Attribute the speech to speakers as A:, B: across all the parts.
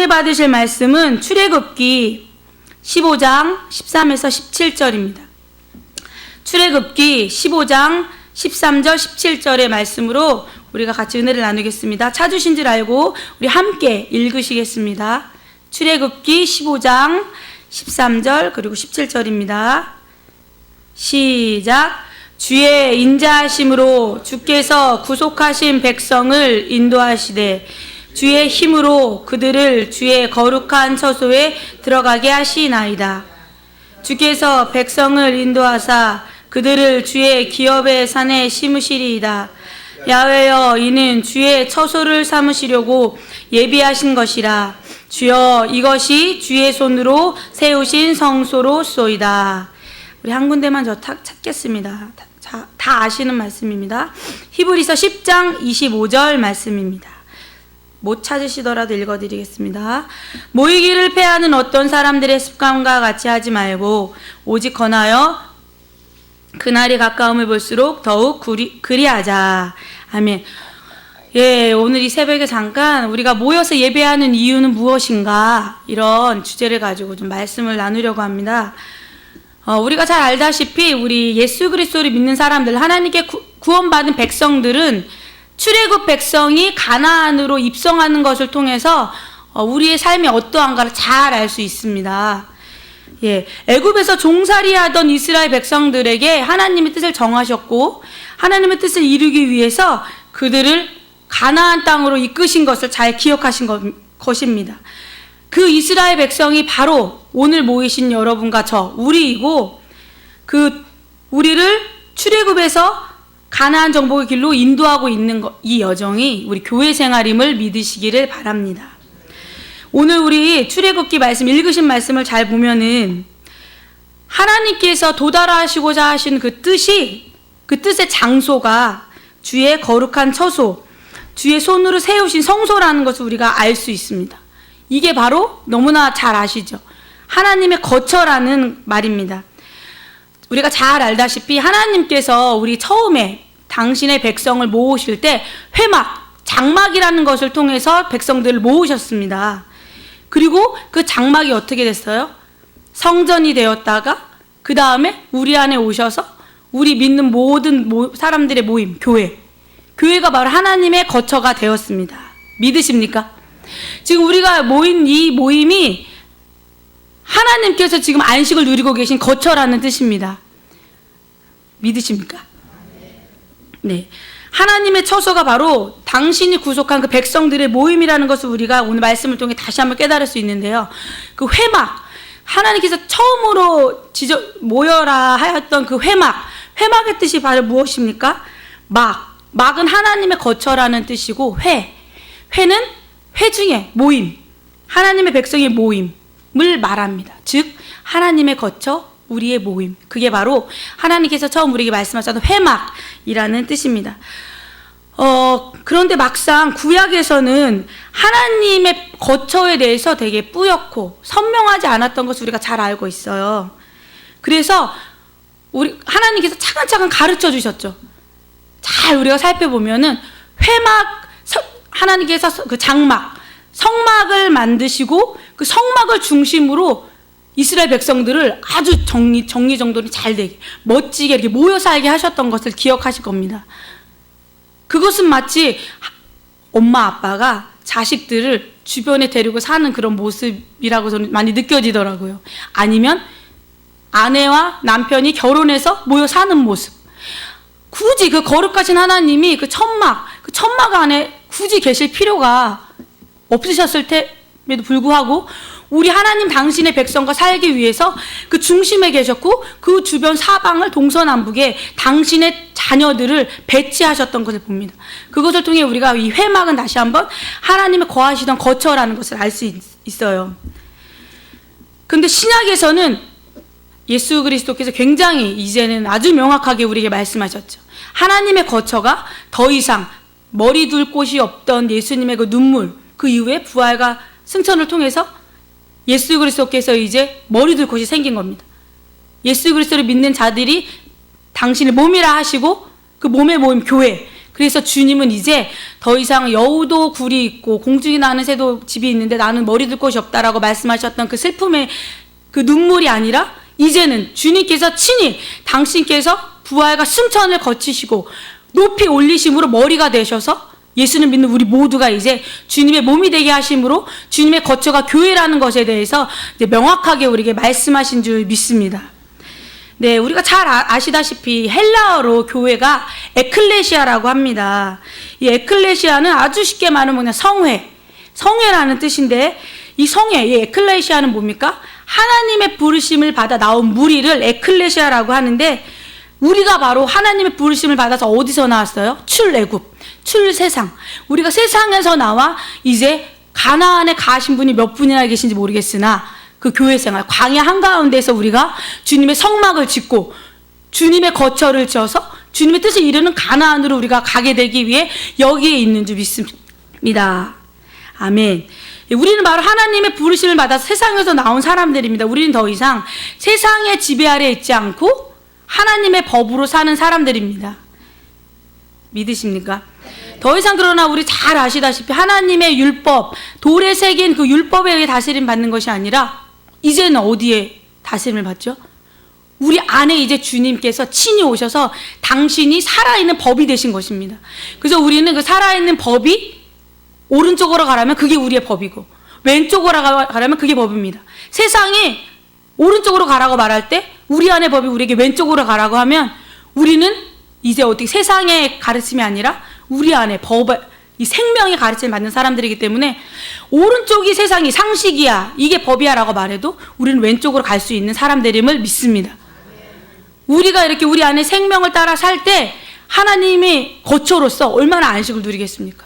A: 은혜 받으실 말씀은 출애굽기 15장 13에서 17절입니다. 출애굽기 15장 13절 17절의 말씀으로 우리가 같이 은혜를 나누겠습니다. 찾으신 줄 알고 우리 함께 읽으시겠습니다. 출애굽기 15장 13절 그리고 17절입니다. 시작. 주의 인자하심으로 주께서 구속하신 백성을 인도하시되 주의 힘으로 그들을 주의 거룩한 처소에 들어가게 하시나이다. 주께서 백성을 인도하사 그들을 주의 기업의 산에 심으시리이다. 야훼여, 이는 주의 처소를 삼으시려고 예비하신 것이라. 주여, 이것이 주의 손으로 세우신 성소로소이다. 우리 한 군데만 찾겠습니다. 다 아시는 말씀입니다. 히브리서 10장 25절 말씀입니다. 못 찾으시더라도 읽어드리겠습니다. 모이기를 패하는 어떤 사람들의 습관과 같이 하지 말고 오직 권하여 그날이 가까움을 볼수록 더욱 그리하자. 아멘. 예, 오늘 이 새벽에 잠깐 우리가 모여서 예배하는 이유는 무엇인가, 이런 주제를 가지고 좀 말씀을 나누려고 합니다. 우리가 잘 알다시피 우리 예수 그리스도를 믿는 사람들, 하나님께 구원받은 백성들은 출애굽 백성이 가나안으로 입성하는 것을 통해서 우리의 삶이 어떠한가를 잘 알 수 있습니다. 예, 애굽에서 종살이하던 이스라엘 백성들에게 하나님의 뜻을 정하셨고 하나님의 뜻을 이루기 위해서 그들을 가나안 땅으로 이끄신 것을 잘 기억하신 것입니다. 그 이스라엘 백성이 바로 오늘 모이신 여러분과 저, 우리이고, 우리를 출애굽에서 가나안 정복의 길로 인도하고 있는 이 여정이 우리 교회 생활임을 믿으시기를 바랍니다. 오늘 우리 출애굽기 말씀, 읽으신 말씀을 잘 보면은 하나님께서 도달하시고자 하신 그 뜻이, 그 뜻의 장소가 주의 거룩한 처소, 주의 손으로 세우신 성소라는 것을 우리가 알 수 있습니다. 이게 바로 너무나 잘 아시죠? 하나님의 거처라는 말입니다. 우리가 잘 알다시피 하나님께서 우리 처음에 당신의 백성을 모으실 때 회막, 장막이라는 것을 통해서 백성들을 모으셨습니다. 그리고 그 장막이 어떻게 됐어요? 성전이 되었다가 그 다음에 우리 안에 오셔서 우리 믿는 모든 사람들의 모임, 교회가 바로 하나님의 거처가 되었습니다. 믿으십니까? 지금 우리가 모인 이 모임이 하나님께서 지금 안식을 누리고 계신 거처라는 뜻입니다. 믿으십니까? 네. 하나님의 처소가 바로 당신이 구속한 그 백성들의 모임이라는 것을 우리가 오늘 말씀을 통해 다시 한번 깨달을 수 있는데요. 그 회막, 하나님께서 처음으로 모여라 하였던 그 회막의 뜻이 바로 무엇입니까? 막은 하나님의 거처라는 뜻이고, 회는 회중의 모임, 하나님의 백성의 모임을 말합니다. 즉 하나님의 거처, 우리의 모임, 그게 바로 하나님께서 처음 우리에게 말씀하셨던 회막이라는 뜻입니다. 그런데 막상 구약에서는 하나님의 거처에 대해서 되게 뿌옇고 선명하지 않았던 것을 우리가 잘 알고 있어요. 그래서 하나님께서 차근차근 가르쳐 주셨죠. 잘 우리가 살펴보면은 하나님께서 그 장막, 성막을 만드시고 그 성막을 중심으로 이스라엘 백성들을 아주 정리정돈이 잘 되게, 멋지게 이렇게 모여 살게 하셨던 것을 기억하실 겁니다. 그것은 마치 엄마 아빠가 자식들을 주변에 데리고 사는 그런 모습이라고 저는 많이 느껴지더라고요. 아니면 아내와 남편이 결혼해서 모여 사는 모습. 굳이 그 거룩하신 하나님이 그 천막 안에 굳이 계실 필요가 없으셨을 때에도 불구하고 우리 하나님 당신의 백성과 살기 위해서 그 중심에 계셨고 그 주변 사방을 동서남북에 당신의 자녀들을 배치하셨던 것을 봅니다. 그것을 통해 우리가 이 회막은 다시 한번 하나님의 거하시던 거처라는 것을 알 수 있어요. 그런데 신약에서는 예수 그리스도께서 굉장히 이제는 아주 명확하게 우리에게 말씀하셨죠. 하나님의 거처가 더 이상 머리 둘 곳이 없던 예수님의 그 눈물, 그 이후에 부활과 승천을 통해서 예수 그리스도께서 이제 머리 둘 곳이 생긴 겁니다. 예수 그리스도를 믿는 자들이 당신의 몸이라 하시고 그 몸의 모임 교회, 그래서 주님은 이제 더 이상 여우도 굴이 있고 공중에 나는 새도 집이 있는데 나는 머리 둘 곳이 없다라고 말씀하셨던 그 슬픔의 그 눈물이 아니라 이제는 주님께서 친히 당신께서 부활과 승천을 거치시고 높이 올리심으로 머리가 되셔서 예수를 믿는 우리 모두가 이제 주님의 몸이 되게 하심으로 주님의 거처가 교회라는 것에 대해서 이제 명확하게 우리에게 말씀하신 줄 믿습니다. 네, 우리가 잘 아시다시피 헬라어로 교회가 에클레시아라고 합니다. 이 에클레시아는 아주 쉽게 말하면 그냥 성회라는 뜻인데 이 성회, 이 에클레시아는 뭡니까? 하나님의 부르심을 받아 나온 무리를 에클레시아라고 하는데 우리가 바로 하나님의 부르심을 받아서 어디서 나왔어요? 출애굽, 출세상. 우리가 세상에서 나와 이제 가나안에 가신 분이 몇 분이나 계신지 모르겠으나 그 교회 생활, 광야 한가운데서 우리가 주님의 성막을 짓고 주님의 거처를 지어서 주님의 뜻을 이루는 가나안으로 우리가 가게 되기 위해 여기에 있는 줄 믿습니다. 아멘. 우리는 바로 하나님의 부르심을 받아서 세상에서 나온 사람들입니다. 우리는 더 이상 세상의 지배 아래 있지 않고 하나님의 법으로 사는 사람들입니다. 믿으십니까? 더 이상 그러나 우리 잘 아시다시피 하나님의 율법, 돌에 새긴 그 율법에 의해 다스림 받는 것이 아니라 이제는 어디에 다스림을 받죠? 우리 안에 이제 주님께서 친히 오셔서 당신이 살아있는 법이 되신 것입니다. 그래서 우리는 그 살아있는 법이 오른쪽으로 가라면 그게 우리의 법이고 왼쪽으로 가라면 그게 법입니다. 세상이 오른쪽으로 가라고 말할 때 우리 안의 법이 우리에게 왼쪽으로 가라고 하면 우리는 이제 어떻게 세상의 가르침이 아니라 우리 안에 이 생명의 가르침을 받는 사람들이기 때문에 오른쪽이 세상이 상식이야 이게 법이야 라고 말해도 우리는 왼쪽으로 갈 수 있는 사람들임을 믿습니다. 우리가 이렇게 우리 안에 생명을 따라 살 때 하나님의 거처로서 얼마나 안식을 누리겠습니까?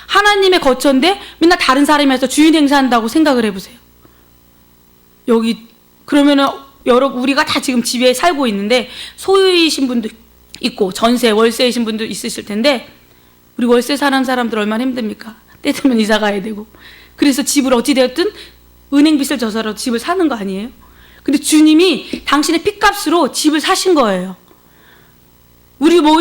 A: 하나님의 거처인데 맨날 다른 사람이 와서 주인 행사한다고 생각을 해보세요. 여기 그러면은 우리가 다 지금 집에 살고 있는데 소유이신 분도 있고 전세, 월세이신 분도 있으실 텐데 우리 월세 사는 사람들 얼마나 힘듭니까? 때 되면 이사 가야 되고 그래서 집을 어찌되었든 은행빚을 져서라도 집을 사는 거 아니에요? 근데 주님이 당신의 핏값으로 집을 사신 거예요.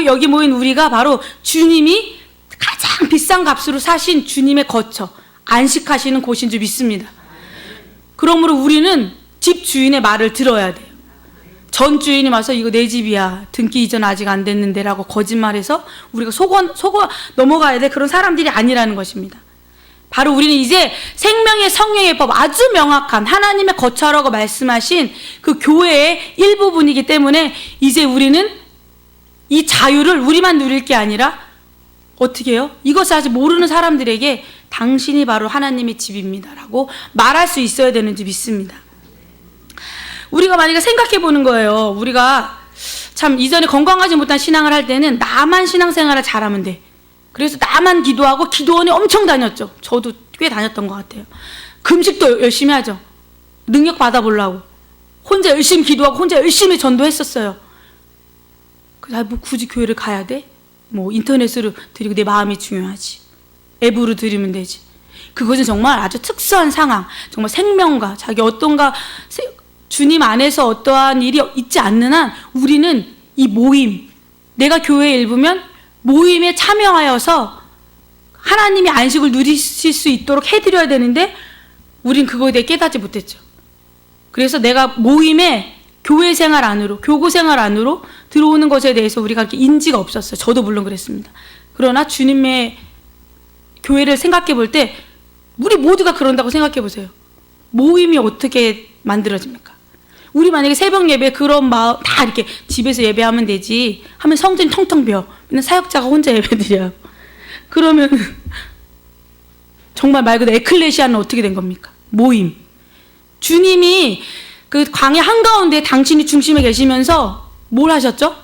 A: 여기 모인 우리가 바로 주님이 가장 비싼 값으로 사신 주님의 거처, 안식하시는 곳인 줄 믿습니다. 그러므로 우리는 집 주인의 말을 들어야 돼요. 전 주인이 와서 이거 내 집이야. 등기 이전 아직 안 됐는데 라고 거짓말해서 우리가 속아 넘어가야 돼. 그런 사람들이 아니라는 것입니다. 바로 우리는 이제 생명의 성령의 법 아주 명확한 하나님의 거처라고 말씀하신 그 교회의 일부분이기 때문에 이제 우리는 이 자유를 우리만 누릴 게 아니라 어떻게 해요? 이것을 아직 모르는 사람들에게 당신이 바로 하나님의 집입니다 라고 말할 수 있어야 되는지 믿습니다. 우리가 만약에 생각해 보는 거예요. 우리가 참 이전에 건강하지 못한 신앙을 할 때는 나만 신앙생활을 잘하면 돼. 그래서 나만 기도하고 기도원에 엄청 다녔죠. 저도 꽤 다녔던 것 같아요. 금식도 열심히 하죠. 능력 받아보려고. 혼자 열심히 기도하고 혼자 열심히 전도했었어요. 뭐 굳이 교회를 가야 돼? 뭐 인터넷으로 드리고 내 마음이 중요하지. 앱으로 드리면 되지. 그것은 정말 아주 특수한 상황, 정말 생명과 자기 어떤가 주님 안에서 어떠한 일이 있지 않는 한 우리는 이 모임, 내가 교회의 일부면 모임에 참여하여서 하나님의 안식을 누리실 수 있도록 해드려야 되는데 우린 그거에 대해 깨닫지 못했죠. 그래서 내가 모임에 교회 생활 안으로, 교구 생활 안으로 들어오는 것에 대해서 우리가 이렇게 인지가 없었어요. 저도 물론 그랬습니다. 그러나 주님의 교회를 생각해 볼 때 우리 모두가 그런다고 생각해 보세요. 모임이 어떻게 만들어집니까? 우리 만약에 새벽 예배 그런 마음 다 이렇게 집에서 예배하면 되지 하면 성전이 텅텅 비어. 맨날 사역자가 혼자 예배드려요. 그러면 정말 말 그대로 에클레시아는 어떻게 된 겁니까? 모임. 주님이 그 광야 한가운데 당신이 중심에 계시면서 뭘 하셨죠?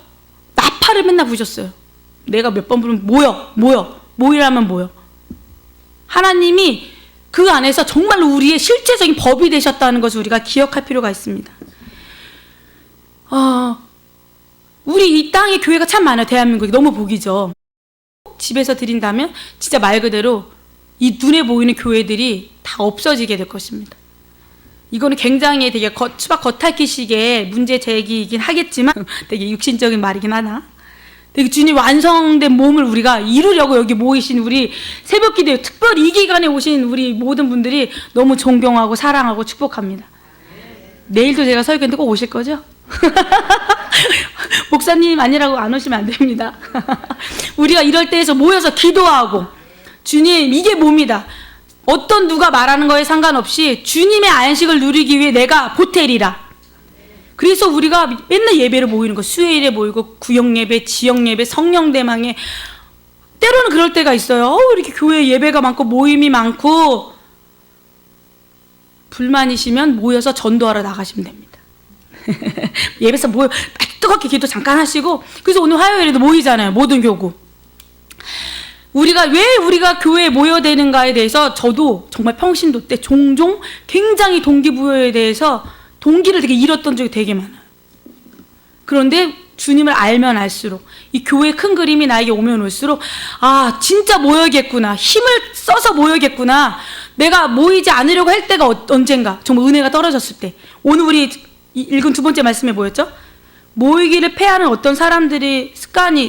A: 나팔을 맨날 부셨어요. 내가 몇 번 부르면 모이라면 모여. 하나님이 그 안에서 정말로 우리의 실제적인 법이 되셨다는 것을 우리가 기억할 필요가 있습니다. 우리 이 땅에 교회가 참 많아요. 대한민국이 너무 복이죠. 집에서 드린다면 진짜 말 그대로 이 눈에 보이는 교회들이 다 없어지게 될 것입니다. 이거는 굉장히 되게 수박 겉핥기식의 문제 제기이긴 하겠지만 되게 육신적인 말이긴 하나 되게 주님 완성된 몸을 우리가 이루려고 여기 모이신 우리 새벽기도에 특별히 이 기간에 오신 우리 모든 분들이 너무 존경하고 사랑하고 축복합니다. 내일도 제가 설교인데 꼭 오실 거죠? 목사님 아니라고 안 오시면 안 됩니다. 우리가 이럴 때에서 모여서 기도하고 주님 이게 몸이다. 어떤 누가 말하는 거에 상관없이 주님의 안식을 누리기 위해 내가 보태리라. 그래서 우리가 맨날 예배를 모이는 거, 수요일에 모이고 구역예배, 지역예배, 성령대망에 때로는 그럴 때가 있어요. 이렇게 교회 예배가 많고 모임이 많고 불만이시면 모여서 전도하러 나가시면 됩니다. 예배에서 모여 뜨겁게 기도 잠깐 하시고 그래서 오늘 화요일에도 모이잖아요. 모든 교구. 왜 우리가 교회에 모여되는가에 대해서 저도 정말 평신도 때 종종 굉장히 동기부여에 대해서 동기를 되게 잃었던 적이 되게 많아요. 그런데 주님을 알면 알수록 이 교회의 큰 그림이 나에게 오면 올수록 아 진짜 모여야겠구나. 힘을 써서 모여야겠구나. 내가 모이지 않으려고 할 때가 언젠가 정말 은혜가 떨어졌을 때 오늘 우리 읽은 두 번째 말씀에 뭐였죠? 모이기를 패하는 어떤 사람들이 습관이래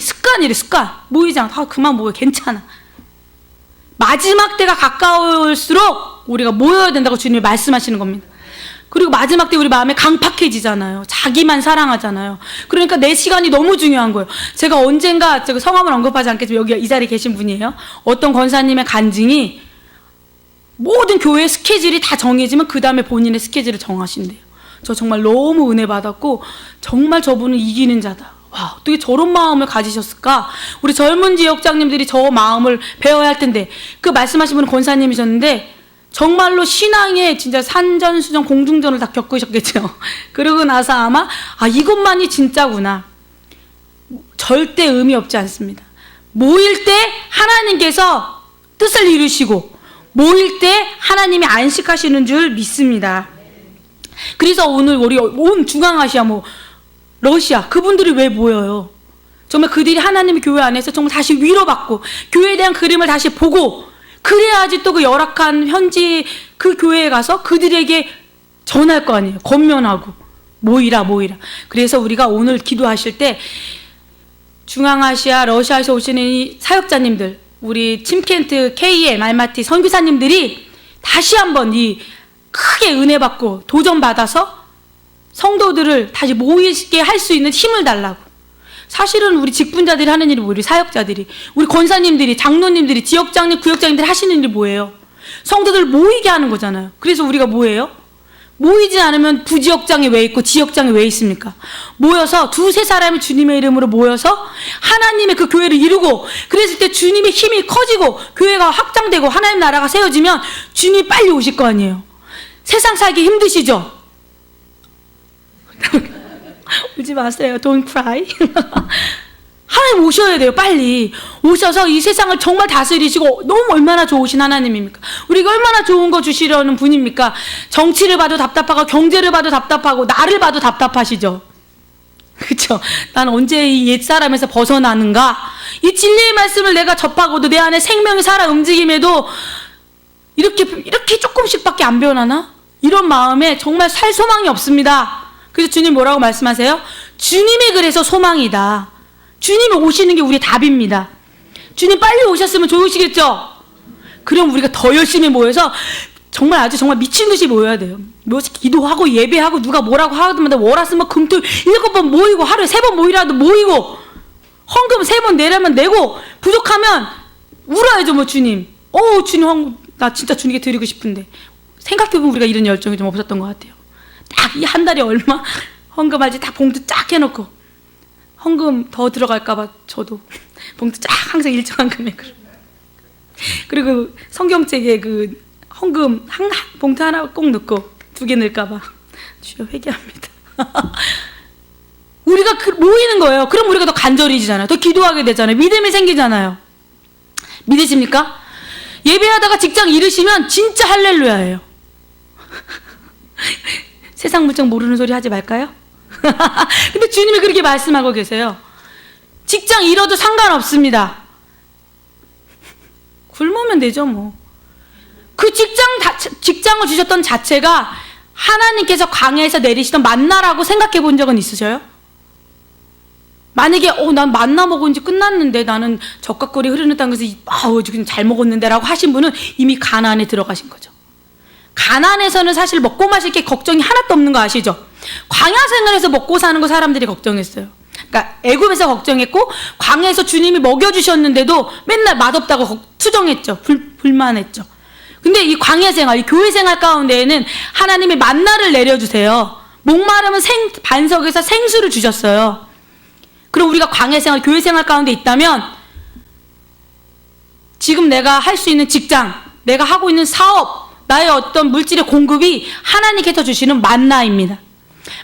A: 습관. 모이지 않아. 그만 모여 괜찮아. 마지막 때가 가까울수록 우리가 모여야 된다고 주님이 말씀하시는 겁니다. 그리고 마지막 때 우리 마음에 강팍해지잖아요. 자기만 사랑하잖아요. 그러니까 내 시간이 너무 중요한 거예요. 제가 언젠가 성함을 언급하지 않겠지만 여기 이 자리에 계신 분이에요. 어떤 권사님의 간증이 모든 교회 스케줄이 다 정해지면 그 다음에 본인의 스케줄을 정하신대요. 저 정말 너무 은혜 받았고 정말 저분은 이기는 자다. 와 어떻게 저런 마음을 가지셨을까? 우리 젊은 지역장님들이 저 마음을 배워야 할 텐데 그 말씀하신 분은 권사님이셨는데 정말로 신앙에 진짜 산전수전 공중전을 다 겪으셨겠죠. 그러고 나서 아마 이것만이 진짜구나. 절대 의미 없지 않습니다. 모일 때 하나님께서 뜻을 이루시고 모일 때 하나님이 안식하시는 줄 믿습니다. 그래서 오늘 우리 온 중앙아시아 러시아 그분들이 왜 모여요? 정말 그들이 하나님의 교회 안에서 정말 다시 위로받고 교회에 대한 그림을 다시 보고 그래야지 또 그 열악한 현지 그 교회에 가서 그들에게 전할 거 아니에요. 권면하고 모이라. 그래서 우리가 오늘 기도하실 때 중앙아시아 러시아에서 오시는 이 사역자님들 우리 침켄트 KM 알마티 선교사님들이 다시 한번 이 크게 은혜 받고 도전 받아서 성도들을 다시 모이게 할 수 있는 힘을 달라고. 사실은 우리 직분자들이 하는 일이 우리 사역자들이 우리 권사님들이 장로님들이 지역장님 구역장님들이 하시는 일이 뭐예요? 성도들 모이게 하는 거잖아요. 그래서 우리가 뭐예요? 모이지 않으면 부지역장이 왜 있고 지역장이 왜 있습니까? 모여서 두세 사람이 주님의 이름으로 모여서 하나님의 그 교회를 이루고 그랬을 때 주님의 힘이 커지고 교회가 확장되고 하나님 나라가 세워지면 주님이 빨리 오실 거 아니에요. 세상 살기 힘드시죠? 울지 마세요. Don't cry. 하나님 오셔야 돼요. 빨리 오셔서 이 세상을 정말 다스리시고 너무 얼마나 좋으신 하나님입니까? 우리가 얼마나 좋은 거 주시려는 분입니까? 정치를 봐도 답답하고 경제를 봐도 답답하고 나를 봐도 답답하시죠? 그렇죠? 난 언제 이 옛사람에서 벗어나는가? 이 진리의 말씀을 내가 접하고도 내 안에 생명이 살아 움직임에도 이렇게 조금씩밖에 안 변하나? 이런 마음에 정말 살 소망이 없습니다. 그래서 주님 뭐라고 말씀하세요? 주님이 그래서 소망이다. 주님이 오시는 게 우리의 답입니다. 주님 빨리 오셨으면 좋으시겠죠? 그럼 우리가 더 열심히 모여서 정말 아주 정말 미친 듯이 모여야 돼요. 기도하고 예배하고 누가 뭐라고 하더만 월화수목 금토일 7번 모이고 하루에 3번 모이라도 모이고 헌금 3번 내려면 내고 부족하면 울어야죠. 주님. 주님 헌금 나 진짜 주님께 드리고 싶은데 생각해보면 우리가 이런 열정이 좀 없었던 것 같아요. 딱 이 한 달에 얼마 헌금할지 딱 봉투 쫙 해놓고 헌금 더 들어갈까봐 저도 봉투 쫙 항상 일정한 금액으로 그리고 성경책에 그 헌금 한 봉투 하나 꼭 넣고 2개 넣을까봐 주여 회개합니다. 우리가 모이는 거예요. 그럼 우리가 더 간절해지잖아요. 더 기도하게 되잖아요. 믿음이 생기잖아요. 믿으십니까? 예배하다가 직장 잃으시면 진짜 할렐루야예요. 세상 물정 모르는 소리 하지 말까요? 근데 주님이 그렇게 말씀하고 계세요. 직장 잃어도 상관없습니다. 굶으면 되죠 뭐. 그 직장을 주셨던 자체가 하나님께서 광야에서 내리시던 만나라고 생각해 본 적은 있으셔요? 만약에 난 만나 먹은 지 끝났는데 나는 적각거리 흐르는 땅에서 지금 잘 먹었는데 라고 하신 분은 이미 가나안에 들어가신 거죠. 가나안에서는 사실 먹고 마실 게 걱정이 하나도 없는 거 아시죠? 광야 생활에서 먹고 사는 거 사람들이 걱정했어요. 그러니까 애굽에서 걱정했고 광야에서 주님이 먹여주셨는데도 맨날 맛없다고 투정했죠. 불만했죠. 근데 이 광야 생활, 이 교회 생활 가운데에는 하나님이 만나를 내려주세요. 목마르면 반석에서 생수를 주셨어요. 그럼 우리가 광야 생활, 교회 생활 가운데 있다면 지금 내가 할 수 있는 직장, 내가 하고 있는 사업, 나의 어떤 물질의 공급이 하나님께서 주시는 만나입니다.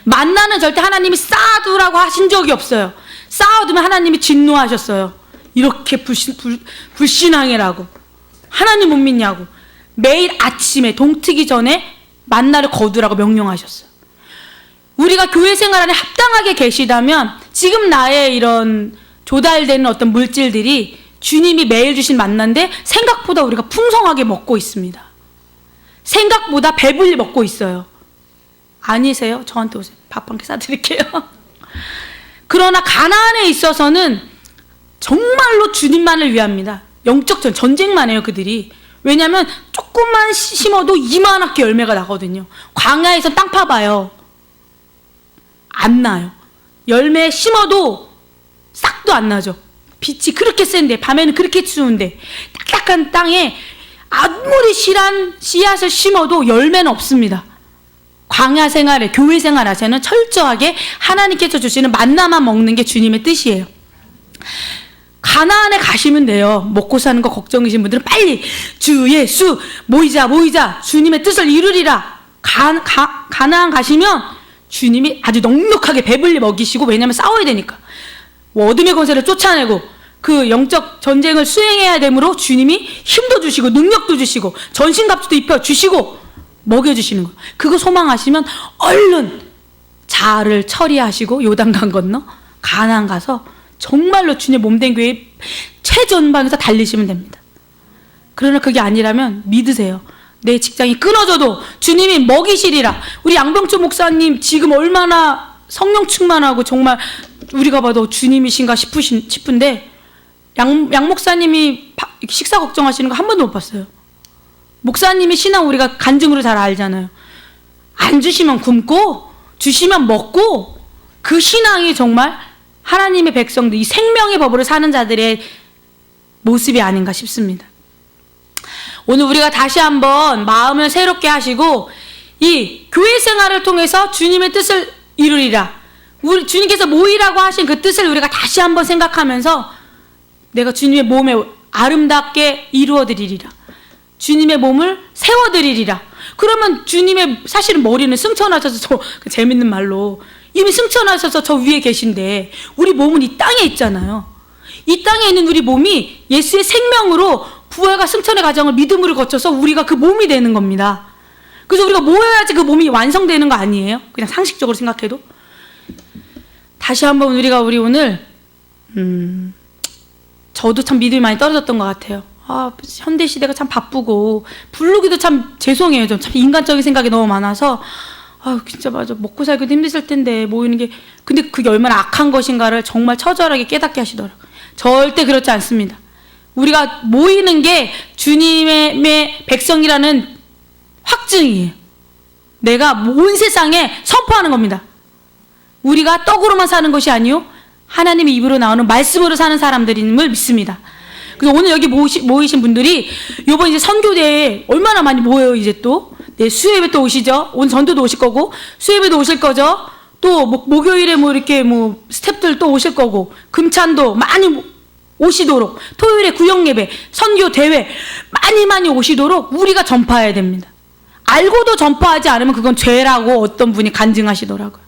A: 만나는 절대 하나님이 쌓아두라고 하신 적이 없어요. 쌓아두면 하나님이 진노하셨어요. 이렇게 불신앙이라고. 하나님 못 믿냐고. 매일 아침에 동트기 전에 만나를 거두라고 명령하셨어요. 우리가 교회 생활 안에 합당하게 계시다면 지금 나의 이런 조달되는 어떤 물질들이 주님이 매일 주신 만나인데 생각보다 우리가 풍성하게 먹고 있습니다. 생각보다 배불리 먹고 있어요. 아니세요? 저한테 오세요. 밥 한 개 싸드릴게요. 그러나 가나안에 있어서는 정말로 주님만을 위합니다. 영적 전쟁만 해요, 그들이. 왜냐하면 조금만 심어도 이만하게 열매가 나거든요. 광야에서 땅 파봐요. 안 나요. 열매 심어도 싹도 안 나죠. 빛이 그렇게 센데, 밤에는 그렇게 추운데, 딱딱한 땅에 아무리 실한 씨앗을 심어도 열매는 없습니다. 광야 생활에, 교회 생활에서는 철저하게 하나님께서 주시는 만나만 먹는 게 주님의 뜻이에요. 가나안에 가시면 돼요. 먹고 사는 거 걱정이신 분들은 빨리 주 예수 모이자 주님의 뜻을 이루리라. 가나안 가시면 주님이 아주 넉넉하게 배불리 먹이시고, 왜냐하면 싸워야 되니까 어둠의 권세를 쫓아내고 그 영적 전쟁을 수행해야 되므로 주님이 힘도 주시고 능력도 주시고 전신갑주도 입혀주시고 먹여주시는 거예요. 그거 소망하시면 얼른 자아를 처리하시고 요단강 건너 가나안 가서 정말로 주님의 몸된 교회 최전방에서 달리시면 됩니다. 그러나 그게 아니라면 믿으세요. 내 직장이 끊어져도 주님이 먹이시리라. 우리 양병초 목사님 지금 얼마나 성령 충만하고 정말 우리가 봐도 주님이신가 싶은데 양 목사님이 식사 걱정하시는 거 한 번도 못 봤어요. 목사님의 신앙 우리가 간증으로 잘 알잖아요. 안 주시면 굶고 주시면 먹고, 그 신앙이 정말 하나님의 백성들, 이 생명의 법으로 사는 자들의 모습이 아닌가 싶습니다. 오늘 우리가 다시 한번 마음을 새롭게 하시고 이 교회 생활을 통해서 주님의 뜻을 이루리라. 우리 주님께서 모이라고 하신 그 뜻을 우리가 다시 한번 생각하면서 내가 주님의 몸에 아름답게 이루어드리리라. 주님의 몸을 세워드리리라. 그러면 주님의 사실은 머리는 승천하셔서 그 재밌는 말로 이미 승천하셔서 저 위에 계신데 우리 몸은 이 땅에 있잖아요. 이 땅에 있는 우리 몸이 예수의 생명으로 부활과 승천의 과정을 믿음으로 거쳐서 우리가 그 몸이 되는 겁니다. 그래서 우리가 모여야지 그 몸이 완성되는 거 아니에요? 그냥 상식적으로 생각해도. 다시 한번 우리 오늘 저도 참 믿음이 많이 떨어졌던 것 같아요. 현대 시대가 참 바쁘고 부르기도 참 죄송해요. 좀 참 인간적인 생각이 너무 많아서 진짜 맞아, 먹고 살기도 힘드실 텐데 모이는 게, 근데 그게 얼마나 악한 것인가를 정말 처절하게 깨닫게 하시더라고요. 절대 그렇지 않습니다. 우리가 모이는 게 주님의 백성이라는 확증이에요. 내가 온 세상에 선포하는 겁니다. 우리가 떡으로만 사는 것이 아니요 하나님의 입으로 나오는 말씀으로 사는 사람들임을 믿습니다. 그래서 오늘 여기 모이신 분들이 이번 이제 선교대에 얼마나 많이 모여요. 이제 또 수요예배 또 오시죠. 오늘 전도도 오실 거고 수요예배도 오실 거죠. 또 목요일에 이렇게 스태프들 또 오실 거고 금찬도 많이 오시도록, 토요일에 구역예배, 선교대회 많이 오시도록 우리가 전파해야 됩니다. 알고도 전파하지 않으면 그건 죄라고 어떤 분이 간증하시더라고요.